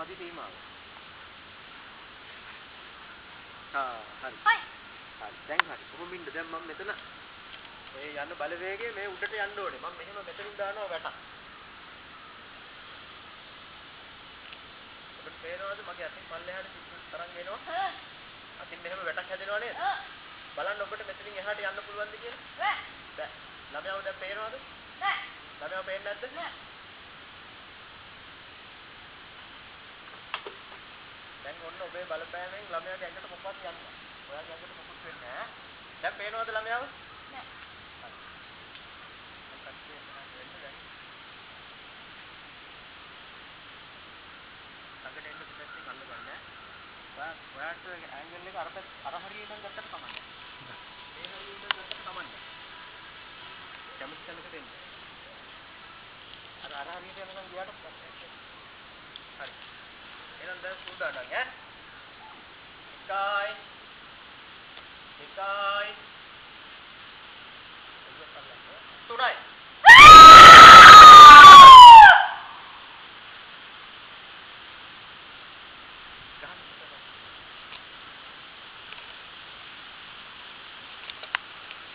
මදි සීමාව. හරි. හයි. හරි. දැන් හරි. කොහොම ඉන්න දැන් මම මෙතන මේ යන බලවේගය මේ උඩට යන්න ඕනේ. මම මෙහෙම මෙතනින් දානවා වැටක්. ඔබට පේනවද මගේ අතින් පල්ලෙහාට පිටු තරංග එනවා? අතින් මෙහෙම වැටක් හැදෙනවා නේද? බලන්න ඔබට මෙතනින් එහාට යන්න පුළුවන්ද කියලා? බෑ. ළමයාව දැන් පේනවද? නෑ. ළමයාව පේන්නේ නැද්ද? නෑ. දැන් ඔන්න ඔබේ බලපෑමෙන් ළමයාගේ ඇඟට මොකක්ද යන්නේ? ඔයාගේ ඇඟට මොකුත් වෙන්නේ නැහැ. දැන් පේනවද ළමයාව? නෑ. හරි. දැන් කට්ටිය වෙන්න දැන්. ළඟට එන්න පිටස්සේ කල්ල ගන්න. ඔයාට ඇන්ගල් එක අර හරියට ගත්තට කමන්නේ. මේ හරියට ගත්තට කමන්නේ. කැමති තැනකට එන්න. අර හරියට යනකම් ගියාට පස්සේ. හරි. එහෙනම් දැන් සූදානම් ඈ. එකයි. තුනයි.